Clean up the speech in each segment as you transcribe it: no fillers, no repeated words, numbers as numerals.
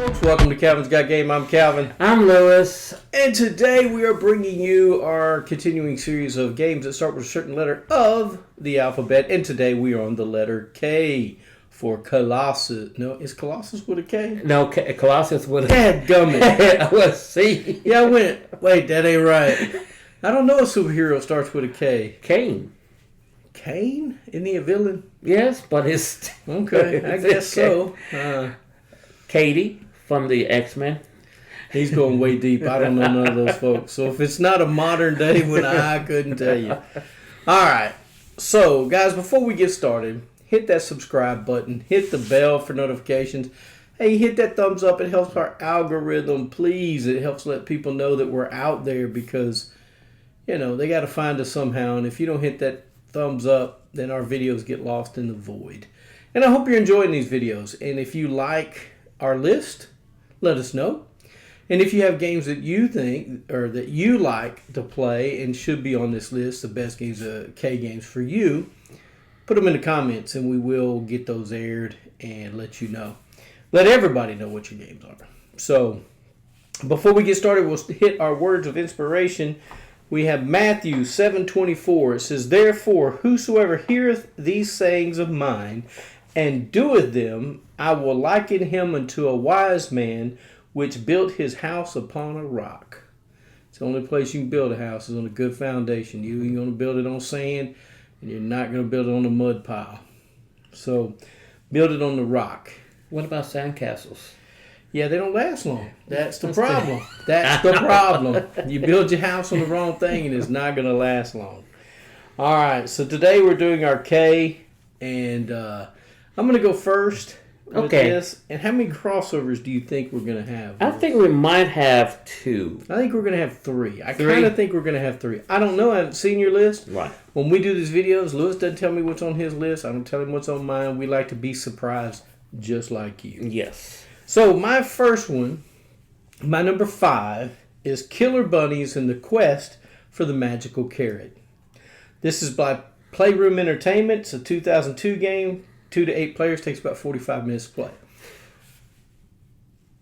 folks, welcome to Calvinsgotgame. I'm Calvin. I'm Lewis. And today we are bringing you our continuing series of games that start with a certain letter of the alphabet. And today we are on the letter K for Colossus. No, is Colossus with a K? No, Colossus with a Dadgummit. Let's see. Yeah, I went, wait, that ain't right. I don't know a superhero starts with a K. Kane. Kane? Isn't he a villain? Yes, but it's... Okay, I guess so. Katie from the X-Men. He's going way deep. I don't know none of those folks. So if it's not a modern day one, I couldn't tell you. All right. So, guys, before we get started, hit that subscribe button. Hit the bell for notifications. Hey, hit that thumbs up. It helps our algorithm. Please, it helps let people know that we're out there because, you know, they got to find us somehow. And if you don't hit that thumbs up, then our videos get lost in the void. And I hope you're enjoying these videos. And if you like our list, let us know. And if you have games that you think or that you like to play and should be on this list, the best games, K games for you, put them in the comments and we will get those aired and let you know. Let everybody know what your games are. So before we get started, we'll hit our words of inspiration. We have Matthew 7:24. It says, "Therefore, whosoever heareth these sayings of mine and doeth them, I will liken him unto a wise man which built his house upon a rock." It's the only place you can build a house is on a good foundation. You ain't going to build it on sand, and you're not going to build it on a mud pile. So, build it on the rock. What about sandcastles? Yeah, they don't last long. That's the problem. That's the problem. You build your house on the wrong thing, and it's not going to last long. All right, so today we're doing our K, and I'm going to go first with this. And how many crossovers do you think we're going to have? I think we might have 2. I think we're going to have 3. I kind of think we're going to have 3. I don't know. I haven't seen your list. Right. When we do these videos, Lewis doesn't tell me what's on his list. I don't tell him what's on mine. We like to be surprised just like you. Yes. So my first one, my number 5, is Killer Bunnies and the Quest for the Magical Carrot. This is by Playroom Entertainment. It's a 2002 game. 2 to 8 players, takes about 45 minutes to play.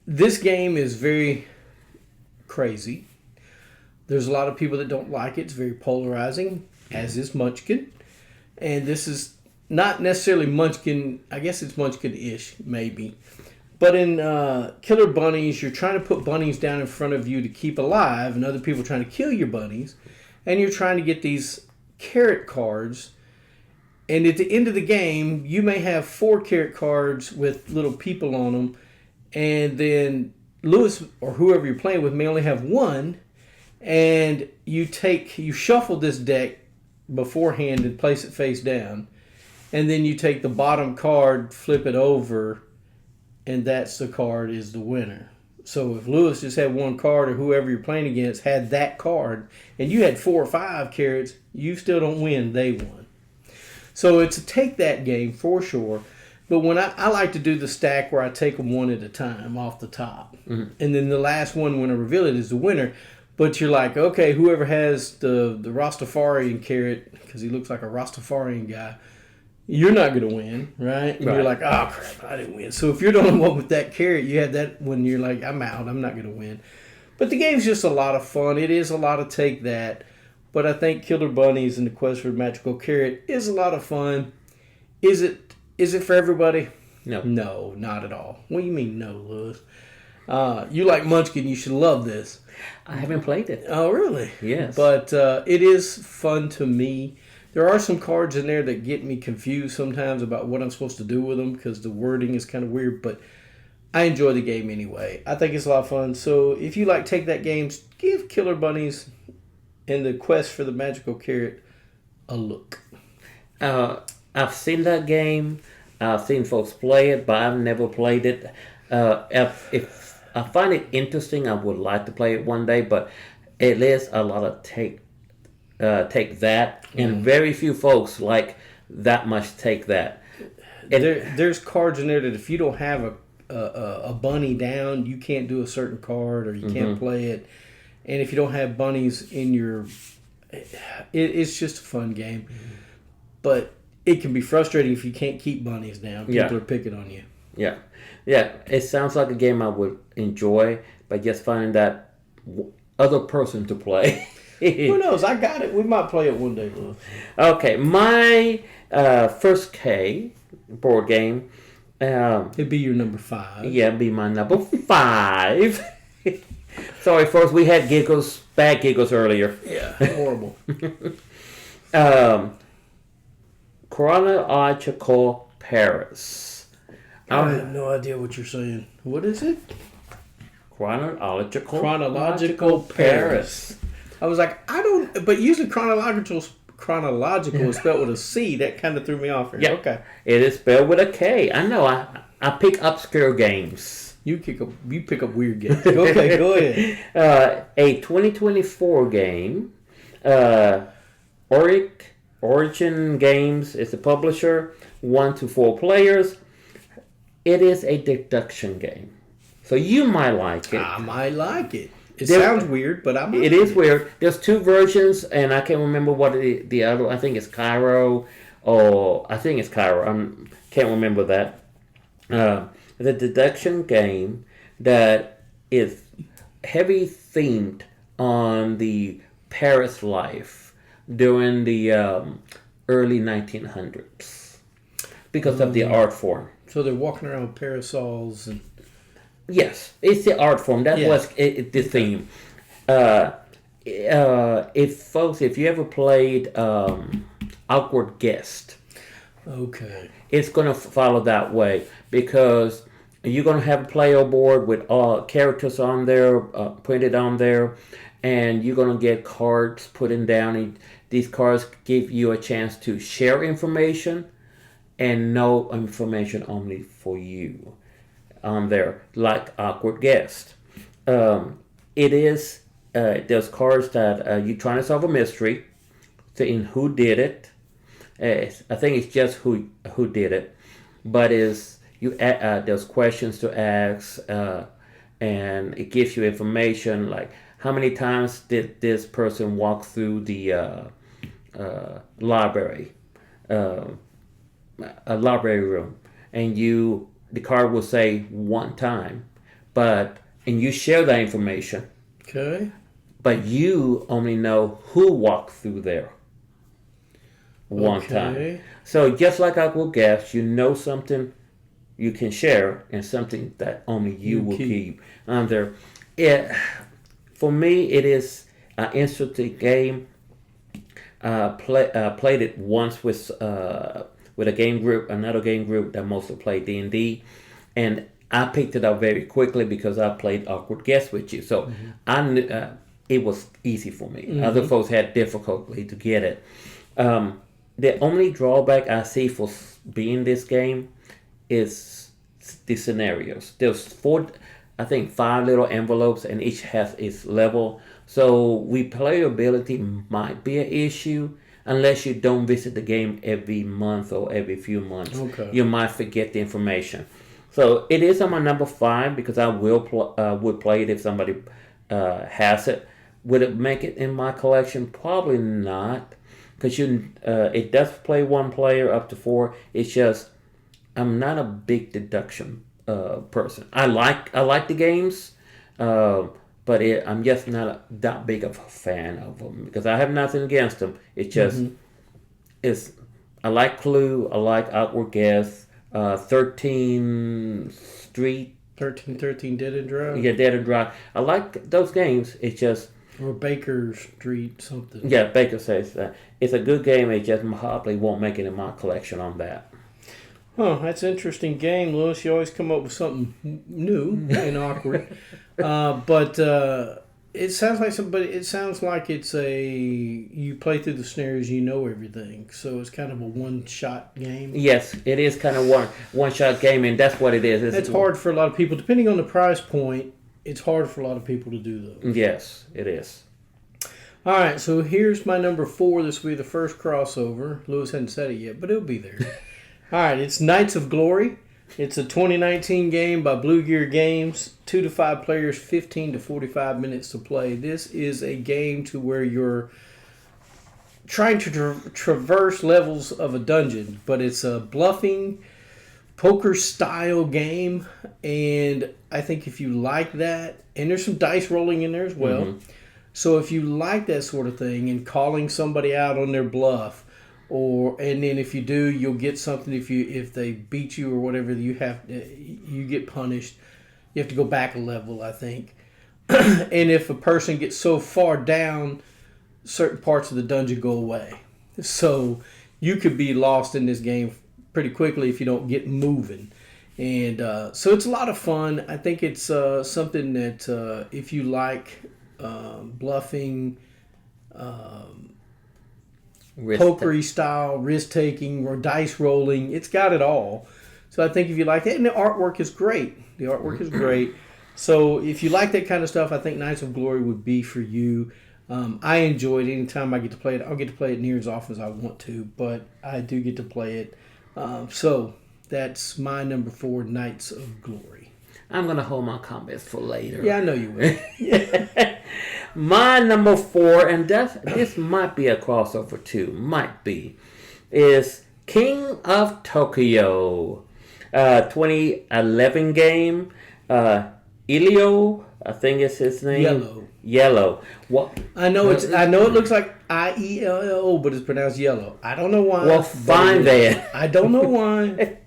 This game is very crazy. There's a lot of people that don't like it. It's very polarizing, as is Munchkin. And this is not necessarily Munchkin. I guess it's Munchkin-ish, maybe. But in Killer Bunnies, you're trying to put bunnies down in front of you to keep alive, and other people are trying to kill your bunnies. And you're trying to get these carrot cards. And at the end of the game, you may have 4 carrot cards with little people on them. And then Lewis, or whoever you're playing with, may only have 1. And you shuffle this deck beforehand and place it face down. And then you take the bottom card, flip it over, and that's the card is the winner. So if Lewis just had 1 card, or whoever you're playing against had that card, and you had 4 or 5 carrots, you still don't win, they won. So it's a take that game for sure. But when I like to do the stack where I take them one at a time off the top. Mm-hmm. And then the last one when I reveal it is the winner. But you're like, okay, whoever has the Rastafarian carrot, because he looks like a Rastafarian guy, you're not going to win, right? And you're like, oh, crap, I didn't win. So if you're the only one with that carrot, you have that when you're like, I'm out, I'm not going to win. But the game's just a lot of fun. It is a lot of take that. But I think Killer Bunnies and the Quest for the Magical Carrot is a lot of fun. Is it for everybody? No. No, not at all. What do you mean no, Lewis? You like Munchkin, you should love this. I haven't played it. Oh, really? Yes. But it is fun to me. There are some cards in there that get me confused sometimes about what I'm supposed to do with them because the wording is kind of weird, but I enjoy the game anyway. I think it's a lot of fun. So if you like take that games, give Killer Bunnies and the Quest for the Magical Carrot a look. I've seen that game. I've seen folks play it, but I've never played it. If I find it interesting, I would like to play it one day, but it is a lot of take that, and very few folks like that much take that. And there's cards in there that if you don't have a bunny down, you can't do a certain card or you can't play it. And if you don't have bunnies in your... It's just a fun game. But it can be frustrating if you can't keep bunnies down. People are picking on you. Yeah, yeah. It sounds like a game I would enjoy, but just finding that other person to play. Who knows? I got it. We might play it one day, Lewis. Okay, my first K board game. It'd be your number 5. Yeah, be my number 5. Sorry, folks. We had bad giggles earlier. Yeah, horrible. Chronological Paris. I have no idea what you're saying. What is it? Chronological Paris. I was like, I don't. But usually chronological is spelled with a C. That kind of threw me off here. Yeah. Okay. It is spelled with a K. I know. I pick obscure games. You pick up weird games. Okay, go ahead. A 2024 game. Origin Games is the publisher. 1 to 4 players. It is a deduction game, so you might like it. I might like it. It sounds weird, but I might. It is weird. There's 2 versions, and I can't remember what the other. I think it's Cairo, or I think it's Cairo. I can't remember that. The deduction game that is heavy themed on the Paris life during the early 1900s because of the art form. So they're walking around with parasols and. Yes, it's the art form. That was the theme. If you ever played Awkward Guest, okay, it's gonna follow that way because you're gonna have a player board with all characters on there, printed on there, and you're gonna get cards put in down. And these cards give you a chance to share information and know information only for you on there, like Awkward Guest. It is there's cards that you're trying to solve a mystery, saying who did it. I think it's just who did it, but there's questions to ask, and it gives you information like how many times did this person walk through the library, a library room, and the card will say 1 time, and you share that information. Okay. But you only know who walked through there 1 time. So just like I will guess, you know something you can share and something that only you will keep under. For me, it is an interesting game. Played it once with a game group, another game group that mostly played D&D, and I picked it up very quickly because I played Awkward Guest with you. So I knew, it was easy for me. Other folks had difficulty to get it. The only drawback I see for being this game is the scenarios. There's 5 little envelopes, and each has its level. So replayability might be an issue unless you don't visit the game every month or every few months. Okay. You might forget the information. So it is on my number 5 because I would play it if somebody has it. Would it make it in my collection? Probably not, because it does play 1 player up to 4. It's just I'm not a big deduction person. I like the games, but I'm just not that big of a fan of them because I have nothing against them. It's just I like Clue. I like Awkward Guest. 13 Street. 13 Dead and Dry. Yeah, Dead and Dry. I like those games. It's just. Or Baker Street something. Yeah, Baker says that. It's a good game. It just probably won't make it in my collection on that. Oh, that's an interesting game, Lewis. You always come up with something new and awkward. But it sounds like it's you play through the scenarios, you know everything. So it's kind of a one-shot game. Yes, it is kind of one-shot game, and that's what it is. It's hard for a lot of people. Depending on the price point, it's hard for a lot of people to do those. Yes, it is. All right, so here's my number 4. This will be the first crossover. Lewis hadn't said it yet, but it'll be there. All right, it's Knights of Glory. It's a 2019 game by Blue Gear Games. 2 to 5 players, 15 to 45 minutes to play. This is a game to where you're trying to traverse levels of a dungeon, but it's a bluffing, poker style game, and I think if you like that, and there's some dice rolling in there as well. Mm-hmm. So if you like that sort of thing and calling somebody out on their bluff, and then if you do, you'll get something. If they beat you or whatever, you get punished. You have to go back a level, I think. And if a person gets so far down, certain parts of the dungeon go away. So you could be lost in this game pretty quickly if you don't get moving. And so it's a lot of fun. I think it's something that if you like bluffing, pokery style, risk taking, or dice rolling, it's got it all. So I think if you like it, and the artwork is great. The artwork is great. So if you like that kind of stuff, I think Knights of Glory would be for you. I enjoy it. Anytime I get to play it, I'll get to play it near as often as I want to, but I do get to play it. So that's my number 4, Knights of Glory. I'm going to hold my comments for later. Yeah, I know you will. My number 4, and this might be a crossover too, is King of Tokyo. 2011 game. Ilio, I think is his name. Yellow. What? I know it looks like IELLO, but it's pronounced yellow. I don't know why. Well, fine then. I don't know why.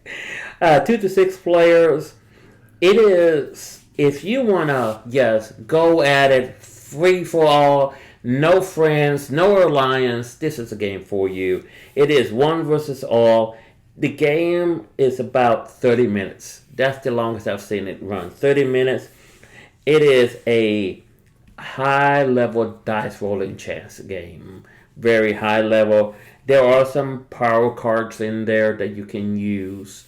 2 to 6 players. It is, if you want to just go at it free for all, no friends, no alliance, this is a game for you. It is one versus all. The game is about 30 minutes. That's the longest I've seen it run. 30 minutes. It is a high-level dice rolling chess game. Very high level. There are some power cards in there that you can use.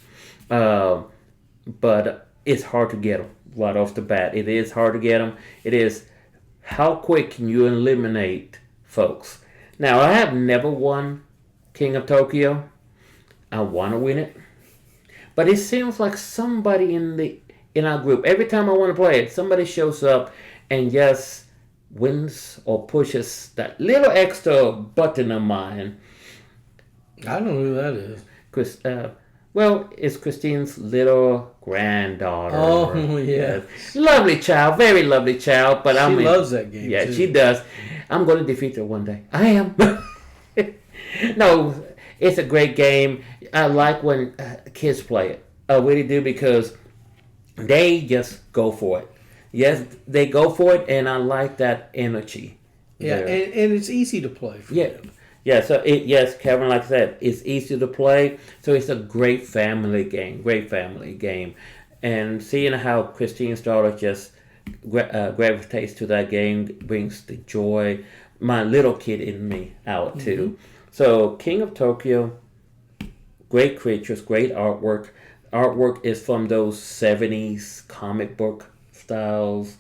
But it's hard to get them right off the bat. It is hard to get them. It is how quick can you eliminate folks. Now, I have never won King of Tokyo. I want to win it. But it seems like somebody in our group, every time I want to play it, somebody shows up and just wins or pushes that little extra button of mine. I don't know who that is. It's Christine's little granddaughter. Oh, yeah. Lovely child, very lovely child. But she loves that game, yeah, too. She does. I'm going to defeat her one day. I am. No, it's a great game. I like when kids play it. I really do, because they just go for it. Yes, they go for it, and I like that energy. Yeah, and it's easy to play for them. Yeah, so Kevin, like I said, it's easy to play. So it's a great family game. And seeing how Christine's daughter just gravitates to that game brings the joy, my little kid in me, out too. Mm-hmm. So King of Tokyo, great creatures, great artwork. Artwork is from those 70s comic book styles.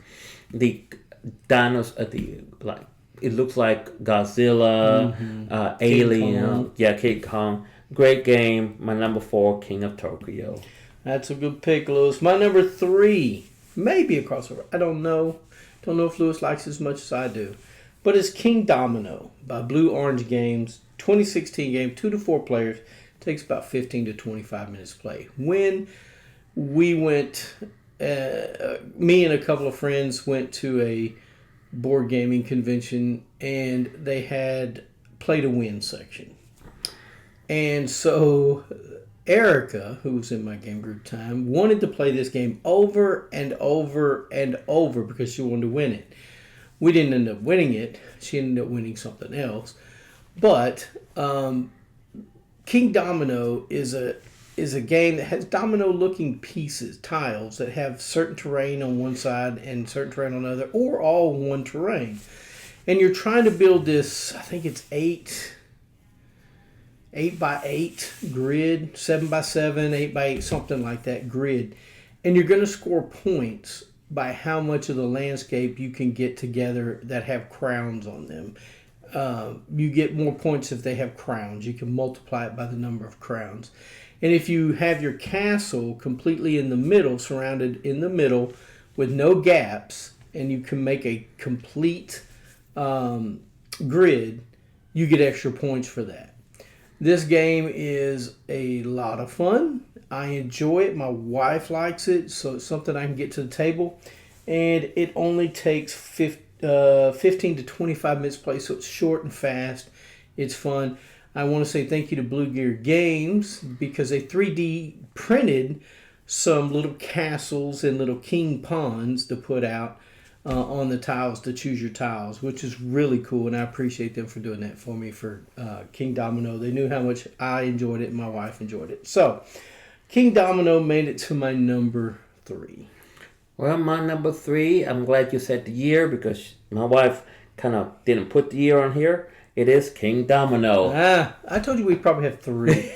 The dinos, it looks like Godzilla, Alien, King Kong. Great game. My number 4, King of Tokyo. That's a good pick, Lewis. My number 3, maybe a crossover. I don't know. Don't know if Lewis likes it as much as I do. But it's King Domino by Blue Orange Games. 2016 game, 2 to 4 players. Takes about 15 to 25 minutes to play. When we went, me and a couple of friends went to a board gaming convention, and they had play to win section. And so Erica, who was in my game group time, wanted to play this game over and over and over because she wanted to win it. We didn't end up winning it. She ended up winning something else. But King Domino is a game that has domino-looking pieces, tiles that have certain terrain on one side and certain terrain on the other, or all one terrain. And you're trying to build this, I think it's 8 by 8 grid, 7 by 7, 8 by 8, something like that grid. And you're going to score points by how much of the landscape you can get together that have crowns on them. You get more points if they have crowns. You can multiply it by the number of crowns. And if you have your castle completely in the middle, surrounded in the middle with no gaps, and you can make a complete grid, you get extra points for that. This game is a lot of fun. I enjoy it. My wife likes it, so it's something I can get to the table. And it only takes 15 to 25 minutes to play, so it's short and fast. It's fun. I want to say thank you to Blue Gear Games because they 3D printed some little castles and little king pawns to put out on the tiles to choose your tiles, which is really cool, and I appreciate them for doing that for me for King Domino. They knew how much I enjoyed it and my wife enjoyed it. So, King Domino made it to my number 3. Well, my number 3, I'm glad you said the year because my wife kind of didn't put the year on here. It is King Domino. I told you we probably have 3.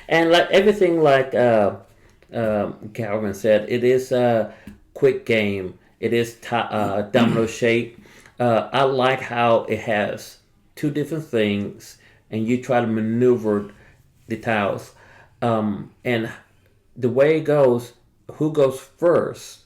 And like everything like Calvin said, it is a quick game. It is domino shape. I like how it has 2 different things and you try to maneuver the tiles. And the way it goes, who goes first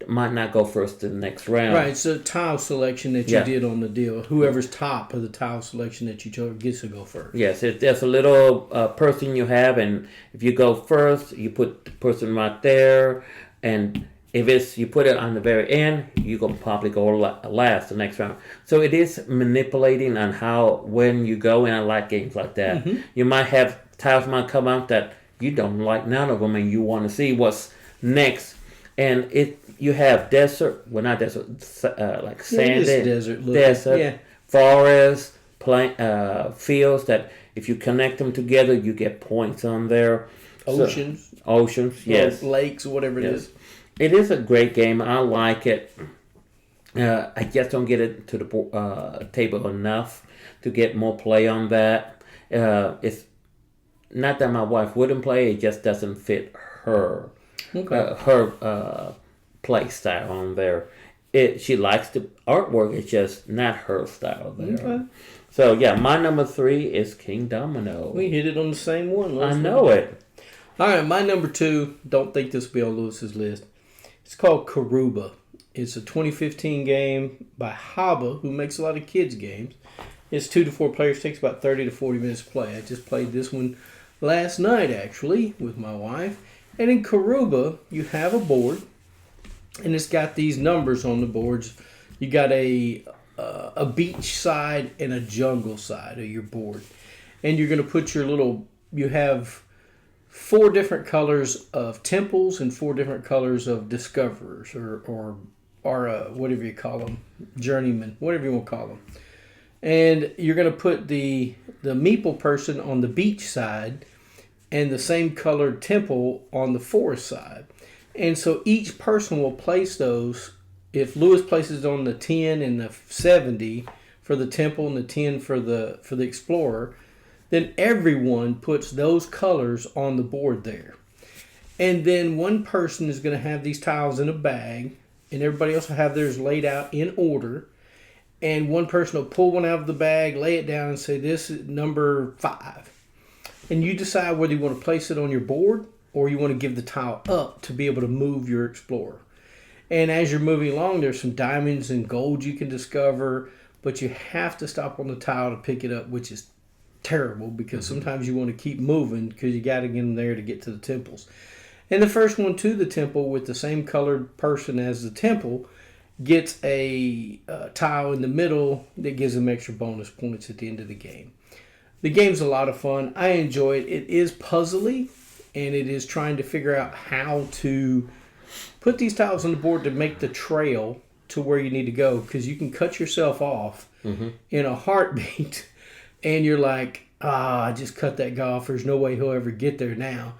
might not go first to the next round. Right, so tile selection that you did on the deal. Whoever's top of the tile selection that you chose gets to go first. Yes, there's a little person you have, and if you go first, you put the person right there, and if you put it on the very end, you can probably go last the next round. So it is manipulating on when you go, and I like games like that. Mm-hmm. You might have tiles might come out that you don't like none of them, and you want to see what's next. And you have desert, well not desert, like sandy, desert, forest, fields that if you connect them together, you get points on there. Oceans, yes. Lakes, or whatever it is. It is a great game. I like it. I just don't get it to the table enough to get more play on that. It's not that my wife wouldn't play, it just doesn't fit her. Okay. Her play style on there. She likes the artwork. It's just not her style there. Okay. So yeah, my number 3 is King Domino. We hit it on the same one. I know it. All right, my number 2. Don't think this will be on Lewis's list. It's called Karuba. It's a 2015 game by Haba, who makes a lot of kids games. It's 2 to 4 players. Takes about 30 to 40 minutes to play. I just played this one last night actually with my wife. And in Karuba, you have a board, and it's got these numbers on the boards. You got a beach side and a jungle side of your board. And you're going to put you have 4 different colors of temples and 4 different colors of discoverers or whatever you call them, journeymen, whatever you want to call them. And you're going to put the meeple person on the beach side and the same colored temple on the forest side. And so each person will place those. If Lewis places on the 10 and the 70 for the temple and the 10 for the explorer, then everyone puts those colors on the board there. And then one person is going to have these tiles in a bag, and everybody else will have theirs laid out in order. And one person will pull one out of the bag, lay it down, and say, this is number 5. And you decide whether you want to place it on your board or you want to give the tile up to be able to move your explorer. And as you're moving along, there's some diamonds and gold you can discover, but you have to stop on the tile to pick it up, which is terrible because sometimes you want to keep moving because you got to get them there to get to the temples. And the first one to the temple with the same colored person as the temple gets a tile in the middle that gives them extra bonus points at the end of the game. The game's a lot of fun. I enjoy it. It is puzzly, and it is trying to figure out how to put these tiles on the board to make the trail to where you need to go, because you can cut yourself off in a heartbeat, and you're like, I just cut that guy off. There's no way he'll ever get there now.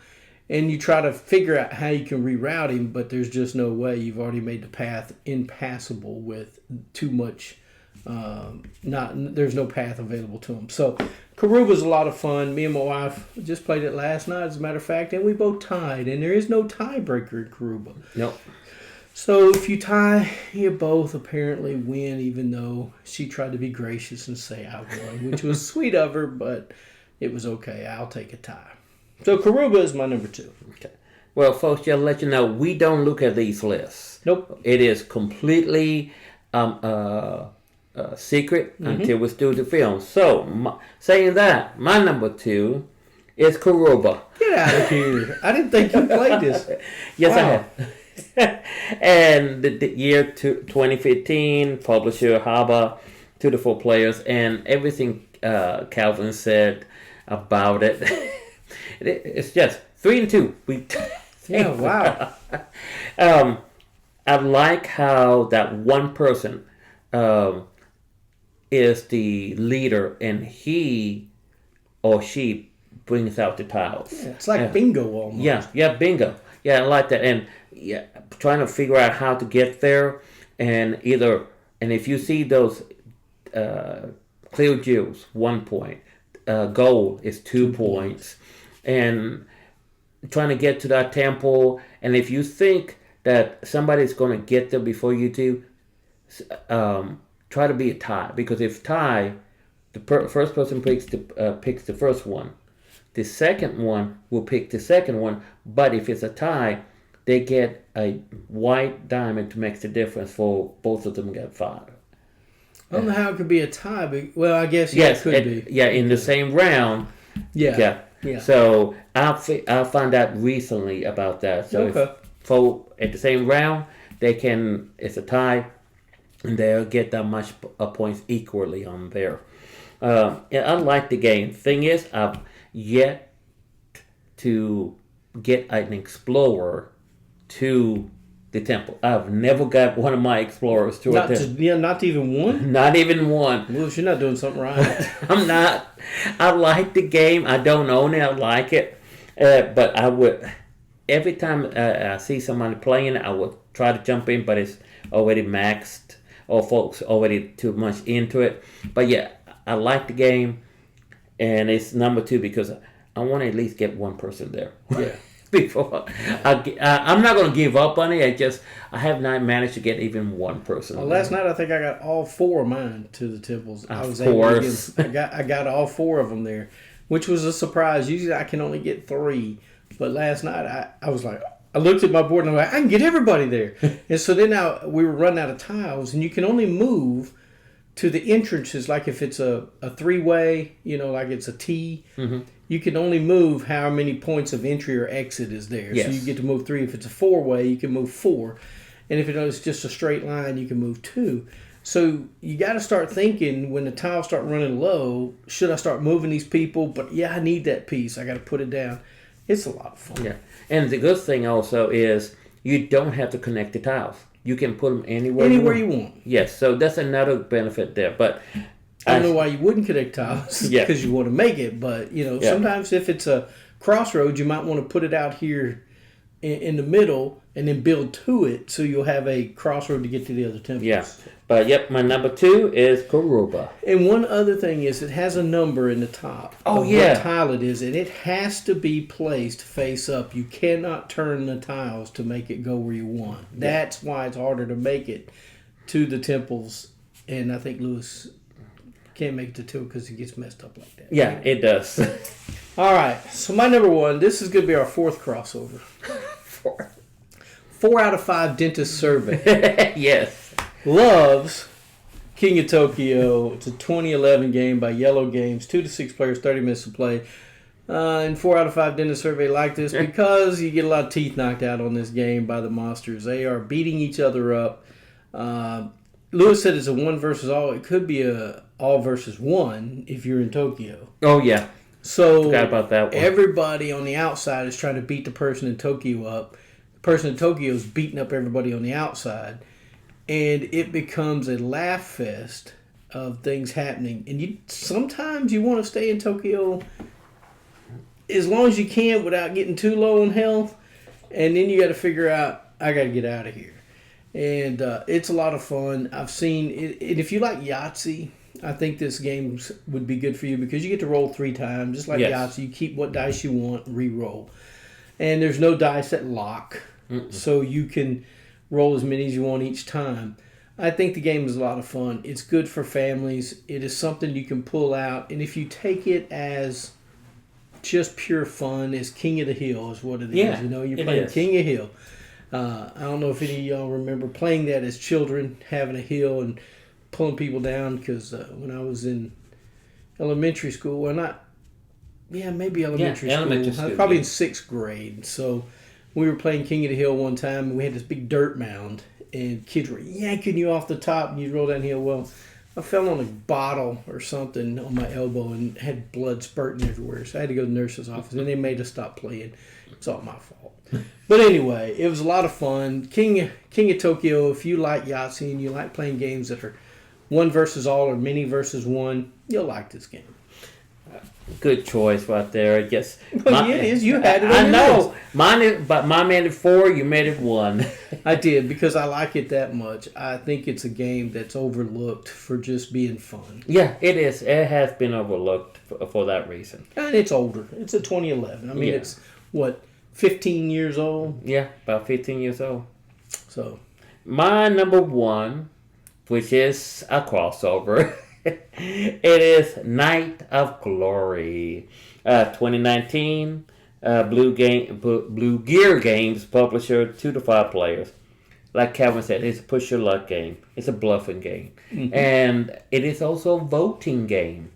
And you try to figure out how you can reroute him, but there's just no way. You've already made the path impassable with too much. There's no path available to him. So Karuba's a lot of fun. Me and my wife just played it last night, as a matter of fact, and we both tied. And there is no tiebreaker in Karuba. Nope. So if you tie, you both apparently win, even though she tried to be gracious and say I won, which was sweet of her, but it was okay. I'll take a tie. So Karuba is my number 2. Okay. Well, folks, just to let you know, we don't look at these lists. Nope. It is completely secret until we do the film. So, saying that, my number 2 It's Kuroba. Get out of here. I didn't think you played this. Yes, I Wow. have. And the year 2015, publisher Haba, 2 to 4 players, and everything Calvin said about it. It's just 3 and 2. Yeah, wow. I like how that one person is the leader, and he or she brings out the tiles. Yeah, it's like bingo almost. Yeah, bingo. Yeah, I like that. And yeah, trying to figure out how to get there, and if you see those clear jewels, 1 point, gold is 2 points, and trying to get to that temple. And if you think that somebody's going to get there before you do, try to be a tie, because if tie, the first person picks the first one. The second one will pick the second one, but if it's a tie, they get a white diamond to make the difference for both of them get 5. I don't know how it could be a tie, but, well, I guess Yes, it could be. Yeah, in the same round. Yeah. So I found out recently about that. So if at the same round, it's a tie, and they'll get that much points equally on there. I like the game. Thing is, I've yet to get an explorer to the temple. I've never got one of my explorers to a temple. Not even one? Not even one. Well, you're not doing something right. I'm not. I like the game. I don't own it. I like it. But I would, every time I see somebody playing it, I would try to jump in, but it's already maxed, or folks already too much into it. But yeah, I like the game, and it's number 2 because I want to at least get one person there. Yeah. Before I'm not going to give up on it. I have not managed to get even one person. Well, last night I think I got all 4 of mine to the temples. Of course. I got all 4 of them there, which was a surprise. Usually I can only get 3, but last night I was like, I looked at my board and I'm like, I can get everybody there. And so then we were running out of tiles, and you can only move to the entrances, like if it's a 3-way, like it's a T. Mm-hmm. You can only move how many points of entry or exit is there. Yes. So you get to move 3. If it's a 4-way, you can move 4. And if it's just a straight line, you can move 2. So you got to start thinking, when the tiles start running low, should I start moving these people? But yeah, I need that piece. I got to put it down. It's a lot of fun. Yeah. And the good thing also is you don't have to connect the tiles. You can put them anywhere you want. Yes. So that's another benefit there. But I don't know why you wouldn't connect tiles, because you want to make it. But, sometimes if it's a crossroads, you might want to put it out here in the middle and then build to it, so you'll have a crossroad to get to the other temples. Yeah. But, my number 2 is Kuroba. And one other thing is, it has a number in the top of what tile it is, and it has to be placed face up. You cannot turn the tiles to make it go where you want. That's why it's harder to make it to the temples, and I think Lewis can't make it to 2 because he gets messed up like that. Yeah, it does. All right, so my number 1, this is going to be our 4th crossover. 4 out of 5 dentist survey. Yes. Loves King of Tokyo. It's a 2011 game by Yellow Games. 2 to 6 players, 30 minutes to play. And 4 out of 5 dentist survey like this because you get a lot of teeth knocked out on this game by the monsters. They are beating each other up. Lewis said it's a 1 versus all. It could be a all versus 1 if you're in Tokyo. Oh, yeah. So forgot about that one. Everybody on the outside is trying to beat the person in Tokyo up. The person in Tokyo is beating up everybody on the outside. And it becomes a laugh fest of things happening. And sometimes you want to stay in Tokyo as long as you can without getting too low on health. And then you got to figure out, I got to get out of here. And it's a lot of fun. I've seen it. And if you like Yahtzee, I think this game would be good for you because you get to roll 3 times. Just like Yahtzee, you keep what dice you want, re-roll. And there's no dice that lock. So you can roll as many as you want each time. I think the game is a lot of fun. It's good for families. It is something you can pull out. And if you take it as just pure fun, as King of the Hill is what it is. You're playing King of Hill. I don't know if any of y'all remember playing that as children, having a hill and pulling people down, because when I was in elementary school, well, not maybe elementary elementary school. I was school, probably yeah. in 6th grade. So we were playing King of the Hill one time, and we had this big dirt mound, and kids were yanking you off the top, and you roll down the hill. Well, I fell on a bottle or something on my elbow and had blood spurting everywhere. So I had to go to the nurse's office, and they made us stop playing. It's all my fault. But anyway, it was a lot of fun. King of Tokyo, if you like Yahtzee and you like playing games that are one versus all or many versus one, you'll like this game. Good choice right there. Yes. Well, yeah, it is. You had it on I your know. list. But mine made it 4. You made it 1. I did because I like it that much. I think it's a game that's overlooked for just being fun. Yeah, it is. It has been overlooked for that reason. And it's older. It's a 2011. I mean, it's, 15 years old? Yeah, about 15 years old. So, My number 1, which is a crossover, it is Night of Glory. 2019, Blue Gear Games, publisher, 2 to 5 players. Like Calvin said, it's a push your luck game. It's a bluffing game. Mm-hmm. And it is also a voting game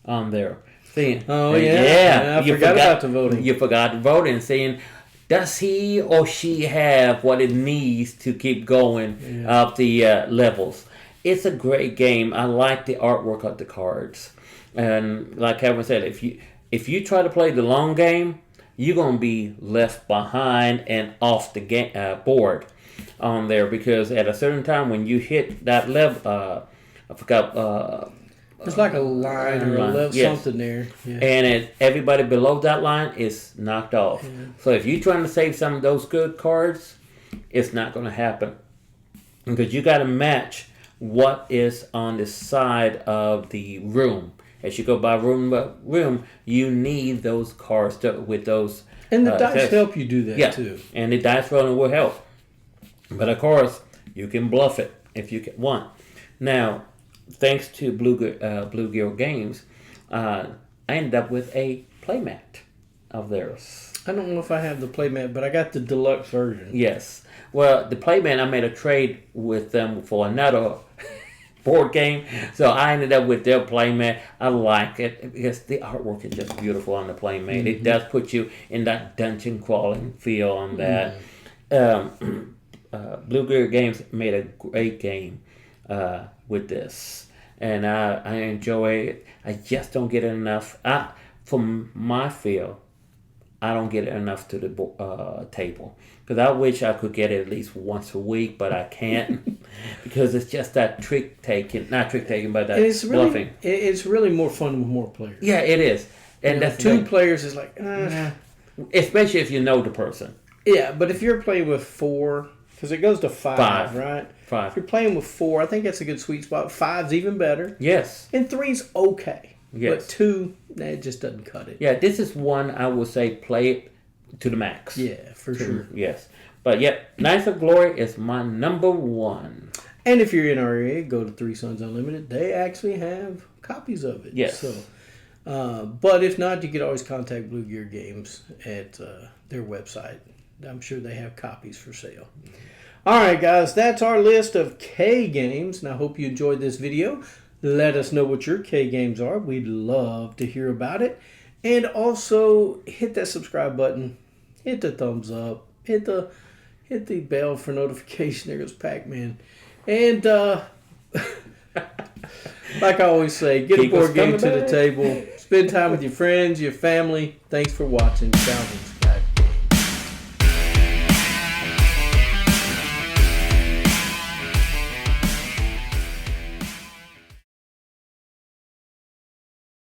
on there. Seeing, I forgot about the voting. You forgot the voting. Saying, does he or she have what it needs to keep going up the levels? It's a great game. I like the artwork of the cards. And like Kevin said, if you try to play the long game, you're going to be left behind and off the board on there, because at a certain time when you hit that level, I forgot. There's like a line or a level, something there. Yeah. And everybody below that line is knocked off. Yeah. So if you're trying to save some of those good cards, it's not going to happen. Because you got to match what is on the side of the room. As you go by room by room, you need those cards with those. And the dice help you do that too. And the dice rolling will help. But of course, you can bluff it if you want. Now, thanks to Blue Gear Games, I ended up with a playmat of theirs. I don't know if I have the playmat, but I got the deluxe version. Yes. Well, the playmat, I made a trade with them for another board game. So I ended up with their playmat. I like it because the artwork is just beautiful on the playmat. Mm-hmm. It does put you in that dungeon crawling feel on that. Mm-hmm. Blue Gear Games made a great game with this. And I enjoy it. I just don't get enough. For my feel, I don't get enough to the table. Because I wish I could get it at least once a week, but I can't. Because it's just that trick-taking. Not trick-taking, but that bluffing. It's really more fun with more players. Yeah, it is. And that's 2 players is like... Especially if you know the person. Yeah, but if you're playing with 4... Because it goes to 5, right? 5. If you're playing with 4, I think that's a good sweet spot. 5's even better. Yes. And 3's okay. Yes. But 2, it just doesn't cut it. Yeah, this is one I would say play it to the max. Yeah, for sure. Yes. But Nights of Glory is my number 1. And if you're in our area, go to Three Sons Unlimited. They actually have copies of it. Yes. So, but if not, you could always contact Blue Gear Games at their website. I'm sure they have copies for sale. All right, guys, that's our list of K games. And I hope you enjoyed this video. Let us know what your K games are. We'd love to hear about it. And also, hit that subscribe button. Hit the thumbs up. Hit the bell for notification. There goes Pac-Man. And like I always say, get a board game to the table. Spend time with your friends, your family. Thanks for watching. Calvin's.